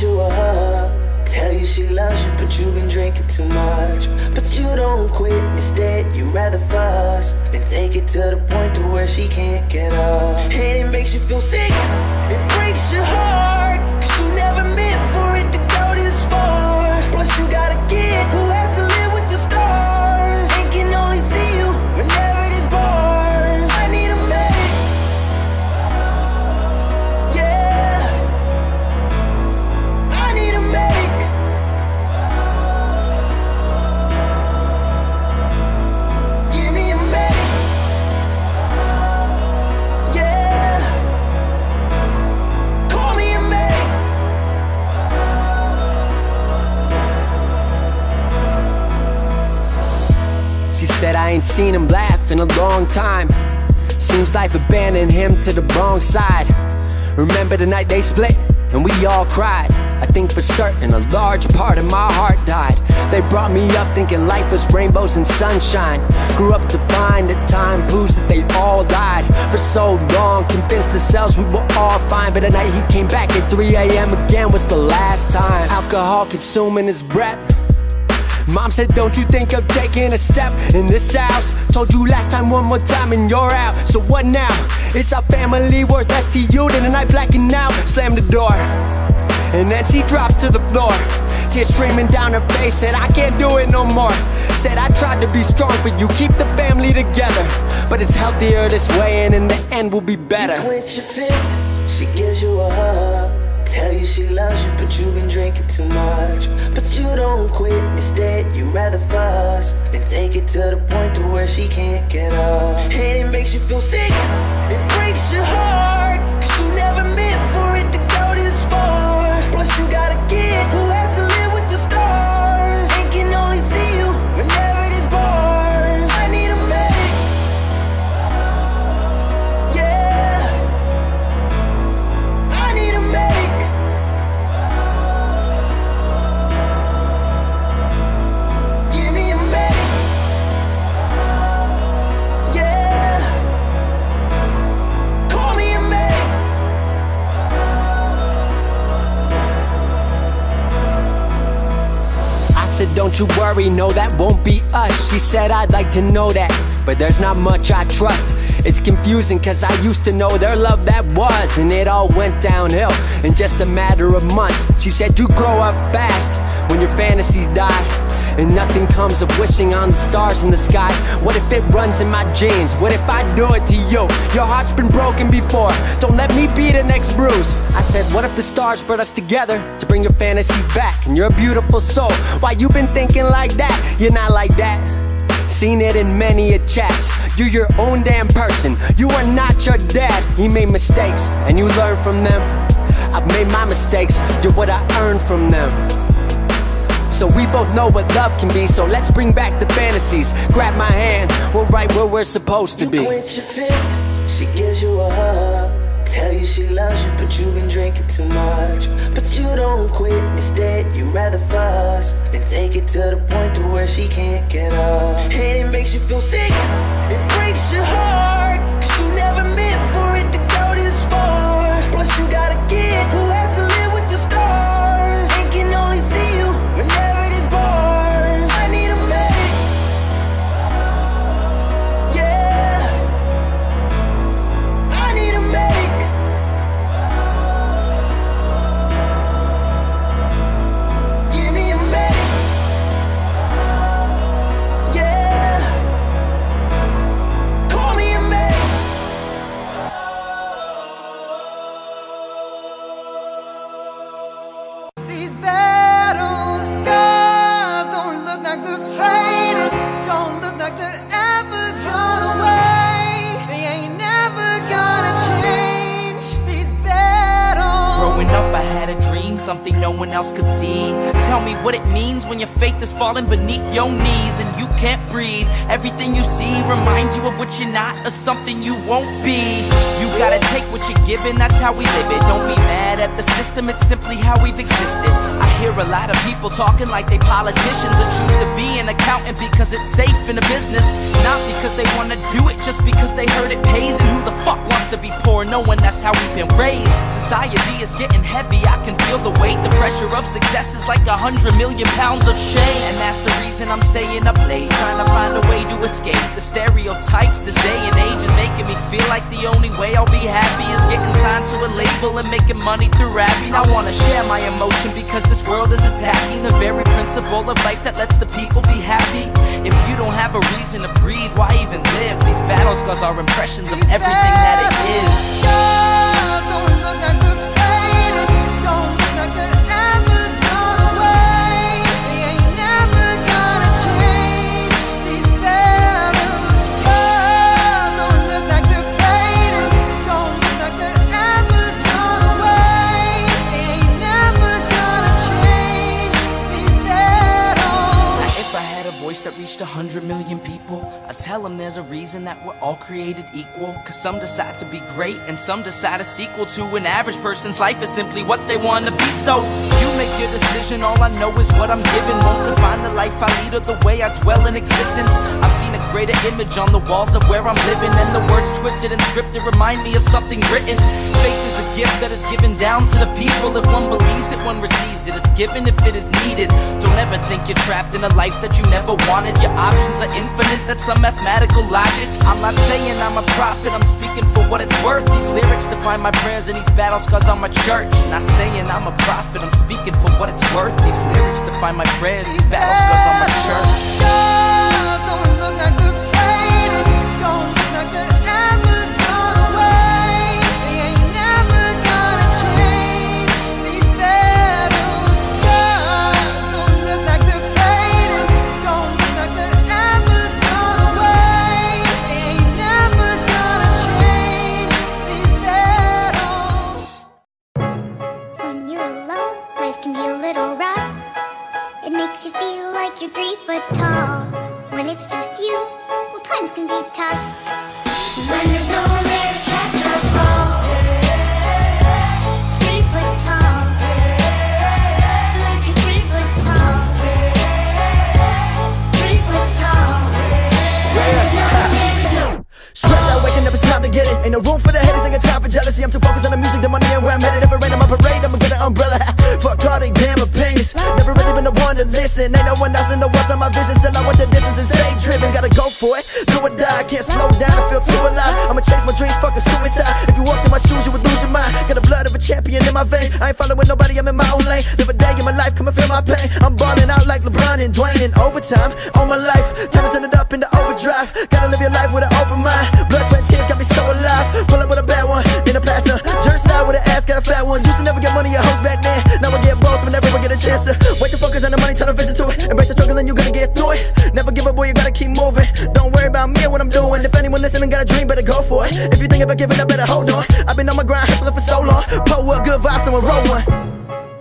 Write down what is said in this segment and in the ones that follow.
you a hug, tell you she loves you, but you've been drinking too much. But you don't quit, instead you rather fuss than take it to the point to where she can't get up. And it makes you feel sick, it breaks your heart, 'cause you never meant for it to go this far. Plus you got a kid who has to live with the scars and can only see you whenever there's bars. I need a medic, yeah, I need a medic. Give me a medic, yeah, call me a medic. She said I ain't seen him laugh in a long time. Seems life abandoned him to the wrong side. Remember the night they split and we all cried. I think for certain a large part of my heart died. They brought me up thinking life was rainbows and sunshine. Grew up to find that time proves that they all died. For so long, convinced ourselves we were all fine. But the night he came back at 3 AM again was the last time. Alcohol consuming his breath. Mom said, don't you think of taking a step in this house? Told you last time, one more time and you're out. So what now? It's our family worth less to you than a night blacking out. Slammed the door, and then she dropped to the floor. Tears streaming down her face, said I can't do it no more. Said I tried to be strong for you, keep the family together, but it's healthier this way and in the end we'll be better. You clench your fist, she gives you a hug, tell you she loves you, but you've been drinking too much. But you don't quit, instead you rather fuss than take it to the point to where she can't get up. And it makes you feel sick, it breaks your heart, 'cause you never meant for it to go this far. Plus you got a kid who has to live with the scars and can only see you whenever there's bars. I need a medic, yeah, I need a medic. Give me a medic, yeah, call me a medic. I said don't you worry, no that won't be us. She said I'd like to know that, but there's not much I trust. It's confusing cause I used to know their love that was, and it all went downhill in just a matter of months. She said you grow up fast when your fantasies die, and nothing comes of wishing on the stars in the sky. What if it runs in my genes? What if I do it to you? Your heart's been broken before, don't let me be the next bruise. I said what if the stars brought us together to bring your fantasies back? And you're a beautiful soul, why you been thinking like that? You're not like that. Seen it in many a chats. You're your own damn person, you are not your dad. He made mistakes and you learn from them. I've made my mistakes, you're what I earned from them. So we both know what love can be, so let's bring back the fantasies. Grab my hand, we're right where we're supposed to be. You clench your fist, she gives you a hug, tell you she loves you, but you've been drinking too much. But you don't quit, instead you rather fuss than take it to the point to where she can't get up. And it makes you feel sick, it breaks your heart, 'cause you never meant for it to go this far. Plus you got a kid who has to live with the scars and can only see you whenever there's bars. I need a medic, yeah, I need a medic. Give me a medic, yeah, call me a medic. These battle scars don't look like they're faded, don't look like they're ever gone away. They ain't never gonna change. These battles. Growing up I had a dream, something no one else could see. Tell me what it means when your faith is falling beneath your knees and you can't breathe. Everything you see reminds you of what you're not or something you won't be. You gotta take what you're given, that's how we live it. Don't be mad at the system, it's simply how we've existed. I hear a lot of people talking like they politicians and choose to be an accountant because it's safe in the business. Not because they wanna do it, just because they heard it pays. And who the fuck wants to be poor knowing that's how we've been raised? Society is getting heavy, I can feel the weight. The pressure of success is like 100 million pounds of shame. And that's the reason I'm staying up late, trying to find a way to escape the stereotypes this day and age is making me feel like the only way I'll be happy is getting signed to a label and making money through rapping. I wanna share my emotion because this world is attacking the very principle of life that lets the people be happy. If you don't have a reason to breathe, why even live? These battle scars are impressions of everything that it is. Don't look like they're faded, don't look like they're ever gone away. They ain't never gonna change. These battle scars don't look like they're faded, don't look like they're ever gone away. They ain't never gonna change. These battles. Now, if I had a voice that reached 100 million people, I'd tell them there's a reason that we're all created equal. Cause some decide to be great and some decide a sequel to an average person's life is simply what they want to be. So you make your decision, all I know is what I'm given. Won't define the life I lead or the way I dwell in existence. I've seen a greater image on the walls of where I'm living, and the words twisted and scripted remind me of something written. Faith is a gift that is given down to the people. If one believes it, one receives it. It's given if it is needed. Don't ever think you're trapped in a life that you never wanted. Your options are infinite, that's some mathematical logic. I'm not saying I'm a prophet, I'm speaking for what it's worth. These lyrics define my prayers and these battle scars on my church. Not saying I'm a prophet, I'm speaking for what it's worth. These lyrics define my prayers, these battle scars on my church. Don't look like they're faded, don't look like they're ever gone away. They ain't never gonna change. These battle scars don't look like they're faded, don't look like they're ever gone away. They ain't never gonna change. These battles. When you're alone, life can be a little rough. It makes you feel like you're 3 foot tall. When it's just you, well, times can be tough. When there's no one there to catch your fall. 3 foot tall. Like you're 3 foot tall. 3 foot tall. When there's no one there to Stress out, waking up, it's time to get it. Ain't no room for the haters, ain't got time for jealousy. I'm too focused on the music, the money, and where I'm headed. If it rain on my parade, I'ma get an umbrella. Fuck all they damn opinions. Never really been the one to listen. Ain't no one else in the world on my vision. Still I want the distance and stay driven. Gotta go for it, do or die. I can't slow down, I feel too alive. I'ma chase my dreams, fuck the suicide. If you walked in my shoes, you would lose your mind. Got the blood of a champion in my veins. I ain't following nobody, I'm in my own lane. Live a day in my life, come and feel my pain. I'm balling out like LeBron and Dwayne. In overtime, all my life, time to turn it up into overdrive. Gotta live your life with an open mind. Blood, sweat, tears got me so alive. Pull up with a bad one, in a passer. Jerk side with an ass, got a fat one. Used to never get money, your hoes back then. Now I get both whenever I get a chance to. Wait to focus on the money, turn a vision to it. Embrace the struggle and you gonna get through it. Never give up, boy, you gotta keep moving. Don't worry about me and what I'm doing. If anyone listening got a dream, better go for it. If you think about giving up, better hold on. I've been on my grind, hustling for so long. Pull up, good vibes, someone roll one.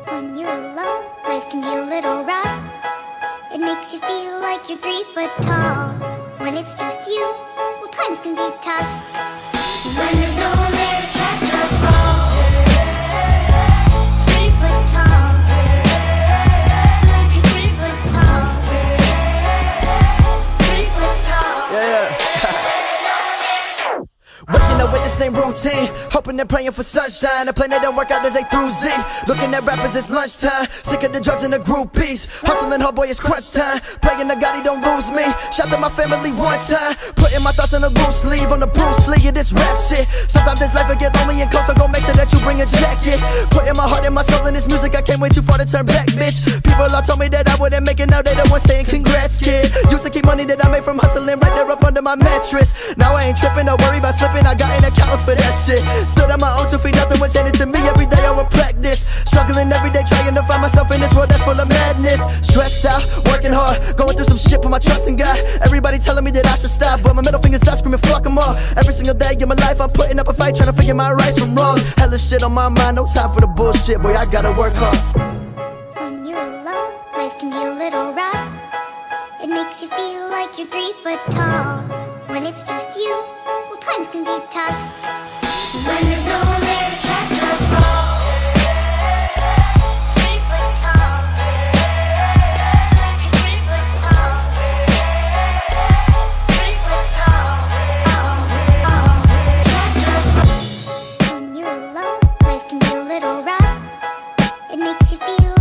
When you're alone, life can be a little rough. It makes you feel like you're 3 foot tall. When it's just you, well, times can be tough. When there's no one there to catch your fall. 3 foot tall. Like you're 3 foot tall. 3 foot tall. Yeah. Waking up with the same routine, hoping and praying for sunshine. A plan that don't work out as A through Z. Looking at rappers, it's lunchtime. Sick of the drugs and the groupies. Hustling hard, boy, it's crunch time. Praying to God he don't lose me. Shout to my family one time. Putting my thoughts on a loose sleeve, on the Bruce Lee of this rap shit. Sometimes this life will get lonely and cold, so go make sure that you bring a jacket. Putting my heart and my soul in this music, I can't wait too far to turn back, bitch. People all told me that I wouldn't make it, now they the ones saying congrats, kid. Used to keep money that I made from hustling right there up under my mattress. Now I ain't tripping, don't worry about slipping, I got an account for that shit. Stood on my own 2 feet, nothing was handed to me. Every day I would practice, struggling every day, trying to find myself in this world that's full of madness. Stressed out, working hard, going through some shit, put my trust in God. Everybody telling me that I should stop, but my middle finger's up, screaming fuck them all. Every single day in my life I'm putting up a fight, trying to figure my rights from wrong. Hella shit on my mind, no time for the bullshit, boy, I gotta work hard. When you're alone, life can be a little rough. It makes you feel like you're 3 foot tall. When it's just you, well, times can be tough. When there's no one there to catch your fall. 3 foot tall. Like you're 3 foot tall. 3 foot tall. Catch your fall. When you're alone, life can be a little rough. It makes you feel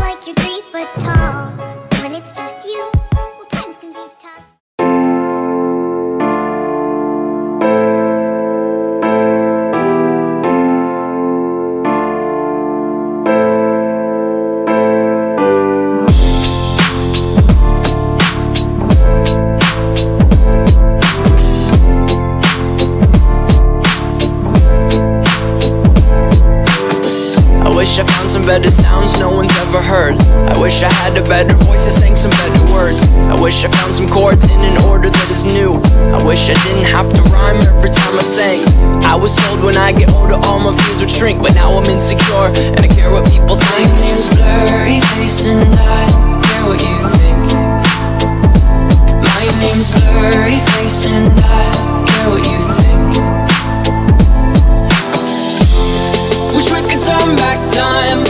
better sounds no one's ever heard. I wish I had a better voice that sang some better words. I wish I found some chords in an order that is new. I wish I didn't have to rhyme every time I sang. I was told when I get older all my fears would shrink, but now I'm insecure and I care what people think. My name's Blurry Face and I care what you think. My name's Blurry Face and I care what you think. Wish we could turn back time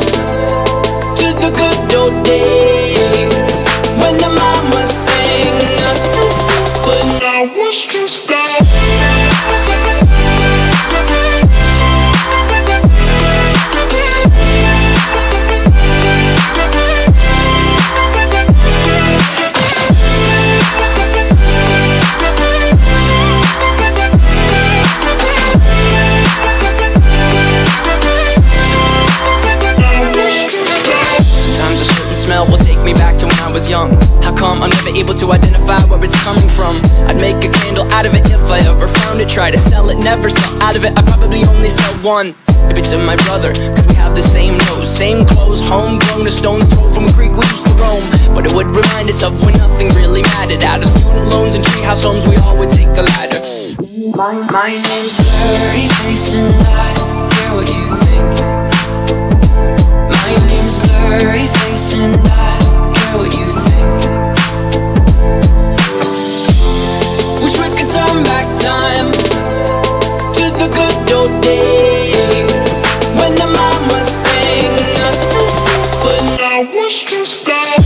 to the good old days when the mama sang us to sleep, but now it's just that. Smell will take me back to when I was young. How come I'm never able to identify where it's coming from? I'd make a candle out of it if I ever found it. Try to sell it, never sell out of it. I probably only sell one. Maybe to my brother, cause we have the same nose, same clothes, homegrown, a stone's throw from a creek we used to roam. But it would remind us of when nothing really mattered. Out of student loans and treehouse homes, we all would take a ladder. My name's Blurry Face and I care what you think. My name's Blurry Face and I care what you think. Wish we could turn back time to the good old days when the mama sang us to sleep, but now it's just that.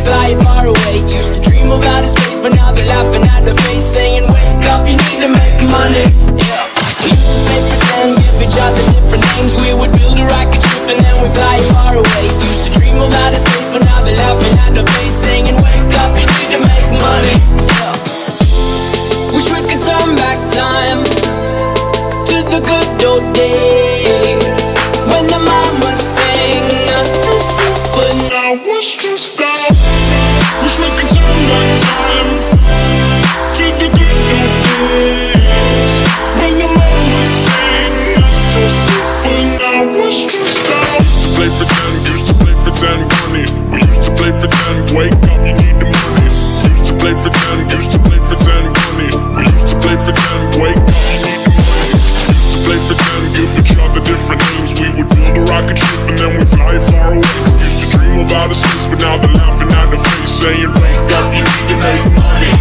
Fly far away, used to dream of outer space, but now they're laughing at the face, saying wake up, you need to make money. Yeah, we used to play pretend, give each other different names. We would build a rocket ship and then we fly far away. Used to dream of outer space, but now they're laughing at the face, saying wake up, you need to make money. Yeah, wish we could turn back time to the good old days when the mama sang us to sleep, but now it's just that. Wish we could turn back time to the good old days when the mama sang us to sleep, but now it's just that. Used to play pretend, bunny. We used to play pretend, wake up, you need the money. Used to play pretend, bunny. We used to play pretend, wake up, you need the money. Used to play pretend, give each other different names. We would build a rocket ship and then we fly far away. Used to dream of outer space, but now they're laughing at the face, saying wake up, you need to make money.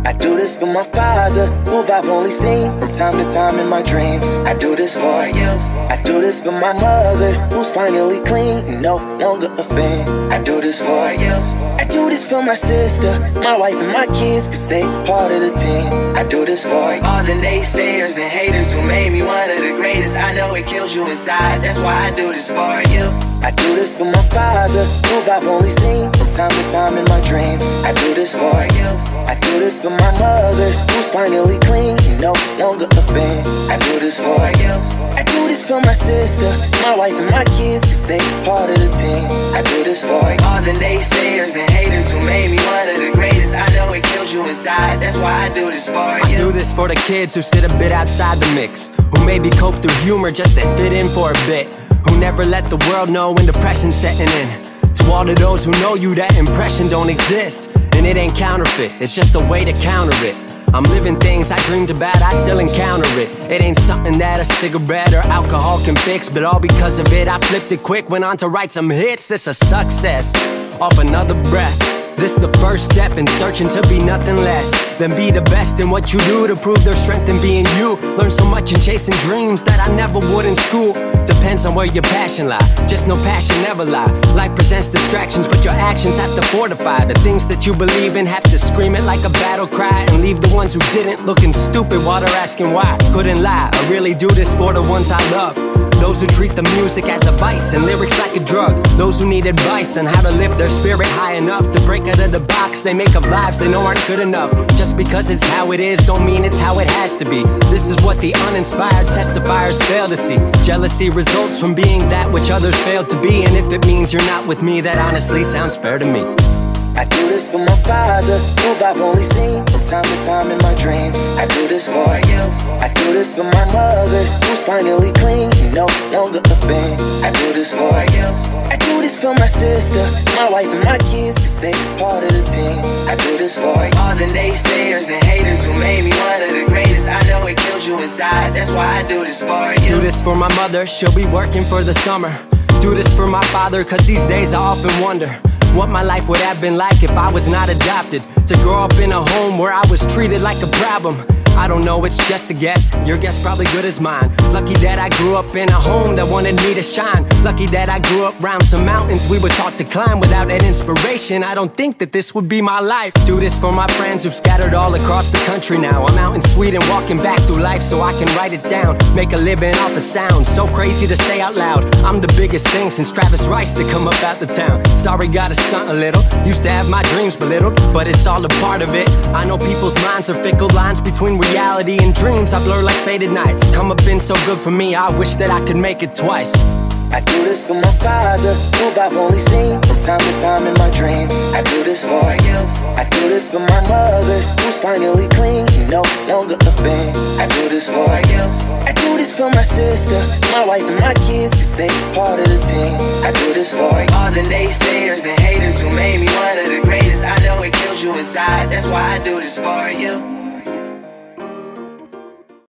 I do this for my father, who I've only seen from time to time in my dreams. I do this for you. I do this for my mother, who's finally clean and no longer a fan. I do this for you. I do this for my sister, my wife and my kids, cause they part of the team. I do this for all the naysayers and haters who made me one of the greatest. I know it kills you inside, that's why I do this for you. I do this for my father, who I've only seen from time to time in my dreams. I do this for you. I do this for my mother, who's finally clean and no longer a fan. I do this for you. I do this for my sister, my wife and my kids, cause they part of the team. I do this for all the naysayers and haters who made me one of the greatest. I know it kills you inside, that's why I do this for you. I do this for the kids who sit a bit outside the mix, who maybe cope through humor just to fit in for a bit, who never let the world know when depression's setting in. To all of those who know you, that impression don't exist, and it ain't counterfeit, it's just a way to counter it. I'm living things I dreamed about, I still encounter it. It ain't something that a cigarette or alcohol can fix, but all because of it I flipped it quick, went on to write some hits. This a success, off another breath. This the first step in searching to be nothing less than be the best in what you do, to prove their strength in being you. Learn so much in chasing dreams that I never would in school. Depends on where your passion lie, just know passion never lie. Life Life presents distractions, but your actions have to fortify the things that you believe in. Have to scream it like a battle cry and leave the ones who didn't looking stupid while they're asking why. Couldn't lie, I really do this for the ones I love. Those who treat the music as a vice and lyrics like a drug. Those who need advice on how to lift their spirit high enough to break out of the box they make of lives they know aren't good enough. Just because it's how it is don't mean it's how it has to be. This is what the uninspired testifiers fail to see. Jealousy results from being that which others fail to be. And if it means you're not with me, that honestly sounds fair to me. I do this for my father, who I've only seen from time to time in my dreams. I do this for you. I do this for my mother, who's finally clean, no longer a fiend. I do this for you. I do this for my sister, my wife and my kids, cause they part of the team. I do this for all the naysayers and haters who made me one of the greatest. I know it kills you inside, that's why I do this for you. Do this for my mother, she'll be working for the summer. Do this for my father, cause these days I often wonder what my life would have been like if I was not adopted. To grow up in a home where I was treated like a problem. I don't know, it's just a guess. Your guess probably good as mine. Lucky that I grew up in a home that wanted me to shine. Lucky that I grew up around some mountains we were taught to climb. Without that inspiration, I don't think that this would be my life. Do this for my friends who've scattered all across the country now. I'm out in Sweden walking back through life so I can write it down. Make a living off the sound, so crazy to say out loud. I'm the biggest thing since Travis Rice to come up out the town. Sorry, gotta stunt a little. Used to have my dreams belittled, but it's all a part of it. I know people's minds are fickle, lines between reality and dreams I blur like faded nights. Come up been so good for me, I wish that I could make it twice. I do this for my father, who I've only seen from time to time in my dreams. I do this for you. I do this for my mother, who's finally clean, no longer a fiend. I do this for you. I do this for my sister, my wife and my kids, cause they part of the team. I do this for all the naysayers and haters who made me one of the greatest. I know it kills you inside, that's why I do this for you.